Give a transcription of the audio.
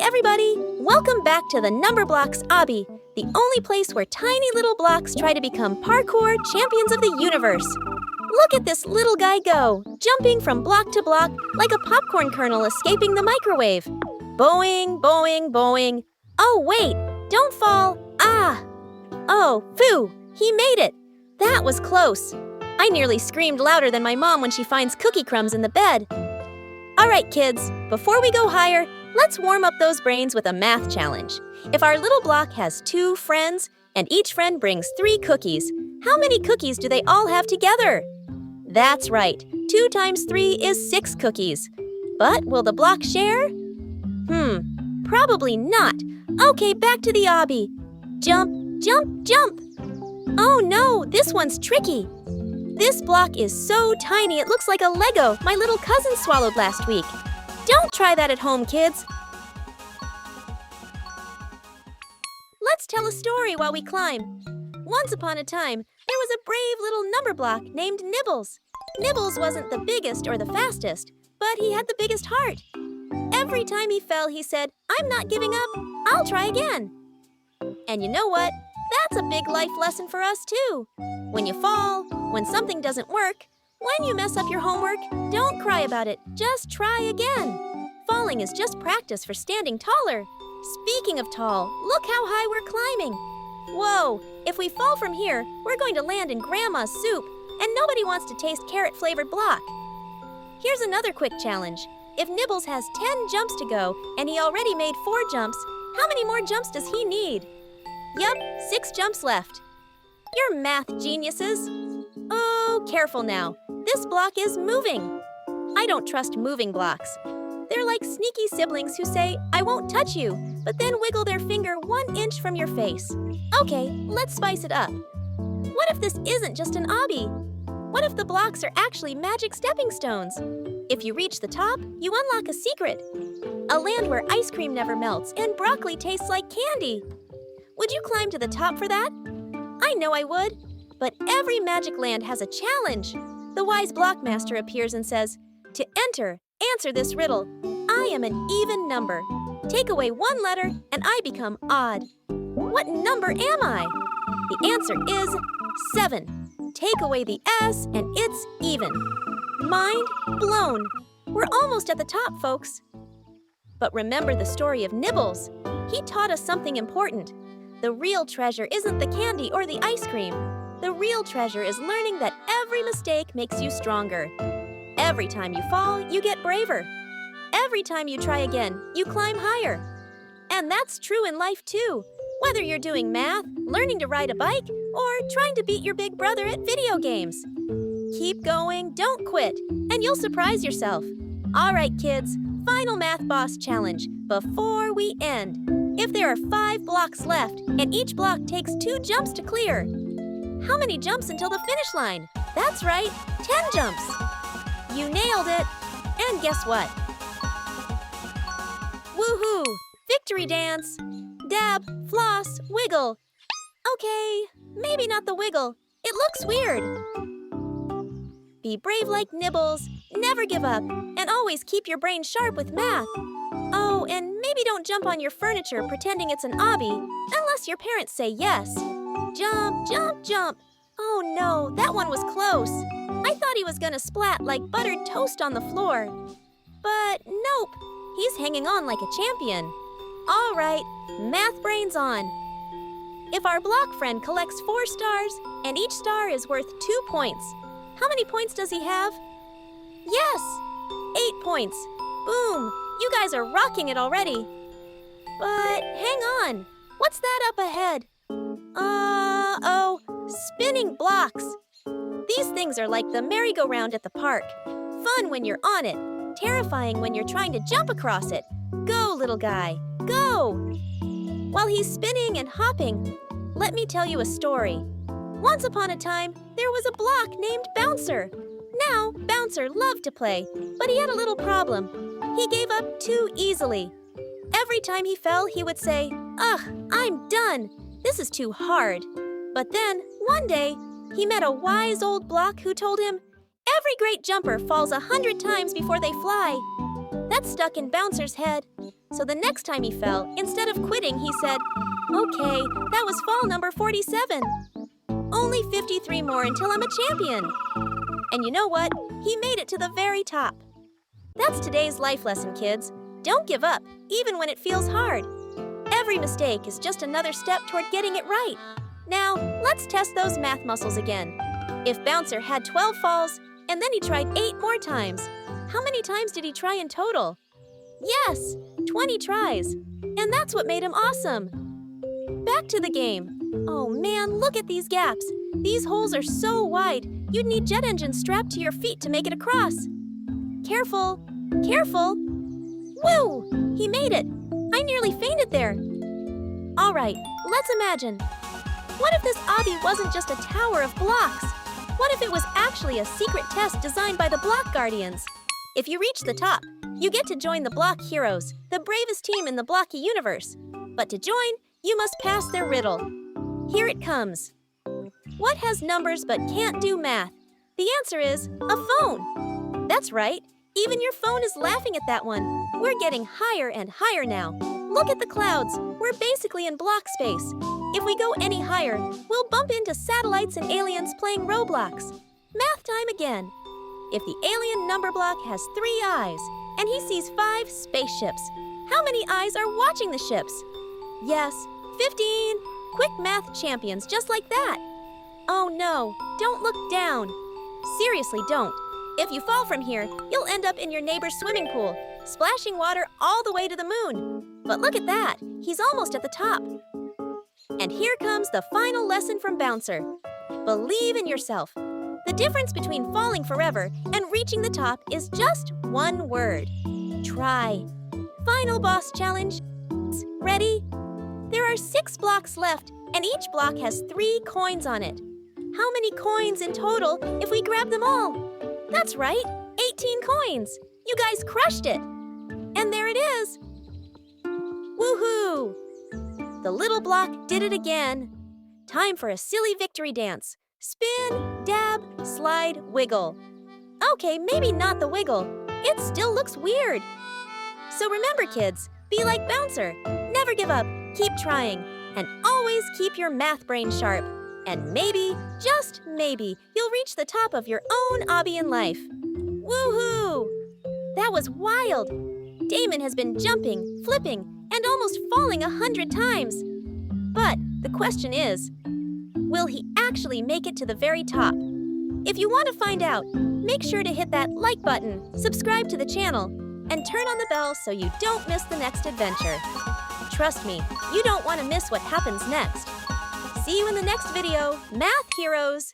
everybody! Welcome back to the Numberblocks OBBY, the only place where tiny little blocks try to become parkour champions of the universe. Look at this little guy go, jumping from block to block like a popcorn kernel escaping the microwave. Boing, boing, boing. Oh, wait, don't fall. Ah! Oh, phew, he made it. That was close. I nearly screamed louder than my mom when she finds cookie crumbs in the bed. All right, kids, before we go higher, let's warm up those brains with a math challenge. If our little block has 2 friends and each friend brings 3 cookies, how many cookies do they all have together? That's right, 2 times 3 is 6 cookies. But will the block share? Probably not. Okay, back to the obby. Jump, jump, jump. Oh no, this one's tricky. This block is so tiny it looks like a Lego my little cousin swallowed last week. Don't try that at home, kids. Let's tell a story while we climb. Once upon a time, there was a brave little number block named Nibbles. Nibbles wasn't the biggest or the fastest, but he had the biggest heart. Every time he fell, he said, "I'm not giving up, I'll try again." And you know what? That's a big life lesson for us too. When you fall, when something doesn't work, when you mess up your homework, don't cry about it, just try again. Falling is just practice for standing taller. Speaking of tall, look how high we're climbing. Whoa, if we fall from here, we're going to land in Grandma's soup, and nobody wants to taste carrot-flavored block. Here's another quick challenge. If Nibbles has 10 jumps to go, and he already made 4 jumps, how many more jumps does he need? Yup, 6 jumps left. You're math geniuses. Oh, careful now. This block is moving. I don't trust moving blocks. They're like sneaky siblings who say, "I won't touch you," but then wiggle their finger 1 inch from your face. Okay, let's spice it up. What if this isn't just an obby? What if the blocks are actually magic stepping stones? If you reach the top, you unlock a secret. A land where ice cream never melts and broccoli tastes like candy. Would you climb to the top for that? I know I would. But every magic land has a challenge. The wise blockmaster appears and says, "To enter, answer this riddle. I am an even number. Take away 1 letter and I become odd. What number am I?" The answer is 7. Take away the S and it's even. Mind blown. We're almost at the top, folks. But remember the story of Nibbles. He taught us something important. The real treasure isn't the candy or the ice cream. The real treasure is learning that every mistake makes you stronger. Every time you fall, you get braver. Every time you try again, you climb higher. And that's true in life too. Whether you're doing math, learning to ride a bike, or trying to beat your big brother at video games. Keep going, don't quit, and you'll surprise yourself. All right, kids, final math boss challenge before we end. If there are 5 blocks left, and each block takes 2 jumps to clear, how many jumps until the finish line? That's right, 10 jumps. You nailed it. And guess what? Woohoo! Victory dance. Dab, floss, wiggle. Okay, maybe not the wiggle. It looks weird. Be brave like Nibbles, never give up, and always keep your brain sharp with math. Oh, and maybe don't jump on your furniture pretending it's an obby, unless your parents say yes. Jump, jump, jump. Oh no, that one was close. I thought he was gonna splat like buttered toast on the floor. But nope, he's hanging on like a champion. All right, math brains on. If our block friend collects 4 stars and each star is worth 2 points, how many points does he have? Yes, 8 points. Boom, you guys are rocking it already. But hang on, what's that up ahead? Oh, spinning blocks. These things are like the merry-go-round at the park. Fun when you're on it, terrifying when you're trying to jump across it. Go, little guy, go! While he's spinning and hopping, let me tell you a story. Once upon a time, there was a block named Bouncer. Now, Bouncer loved to play, but he had a little problem. He gave up too easily. Every time he fell, he would say, "Ugh, I'm done. This is too hard." But then, one day, he met a wise old block who told him, "Every great jumper falls 100 times before they fly." That stuck in Bouncer's head. So the next time he fell, instead of quitting, he said, "Okay, that was fall number 47. Only 53 more until I'm a champion." And you know what? He made it to the very top. That's today's life lesson, kids. Don't give up, even when it feels hard. Every mistake is just another step toward getting it right. Now, let's test those math muscles again. If Bouncer had 12 falls, and then he tried 8 more times, how many times did he try in total? Yes, 20 tries. And that's what made him awesome. Back to the game. Oh man, look at these gaps. These holes are so wide, you'd need jet engines strapped to your feet to make it across. Careful, careful. Woo! He made it. I nearly fainted there. All right, let's imagine. What if this obby wasn't just a tower of blocks? What if it was actually a secret test designed by the Block Guardians? If you reach the top, you get to join the Block Heroes, the bravest team in the Blocky universe. But to join, you must pass their riddle. Here it comes. What has numbers but can't do math? The answer is a phone. That's right. Even your phone is laughing at that one. We're getting higher and higher now. Look at the clouds. We're basically in block space. If we go any higher, we'll bump into satellites and aliens playing Roblox. Math time again. If the alien Numberblock has 3 eyes and he sees 5 spaceships, how many eyes are watching the ships? Yes, 15. Quick math champions just like that. Oh no, don't look down. Seriously, don't. If you fall from here, you'll end up in your neighbor's swimming pool, splashing water all the way to the moon. But look at that, he's almost at the top. And here comes the final lesson from Bouncer. Believe in yourself. The difference between falling forever and reaching the top is just one word. Try. Final boss challenge. Ready? There are 6 blocks left, and each block has 3 coins on it. How many coins in total if we grab them all? That's right, 18 coins. You guys crushed it. And there it is. Woohoo! The little block did it again. Time for a silly victory dance. Spin, dab, slide, wiggle. Okay, maybe not the wiggle. It still looks weird. So remember, kids, be like Bouncer. Never give up, keep trying, and always keep your math brain sharp. And maybe, just maybe, you'll reach the top of your own obby in life. Woohoo! That was wild. Damon has been jumping, flipping, and almost falling 100 times. But the question is, will he actually make it to the very top? If you want to find out, make sure to hit that like button, subscribe to the channel, and turn on the bell so you don't miss the next adventure. Trust me, you don't want to miss what happens next. See you in the next video, Math Heroes!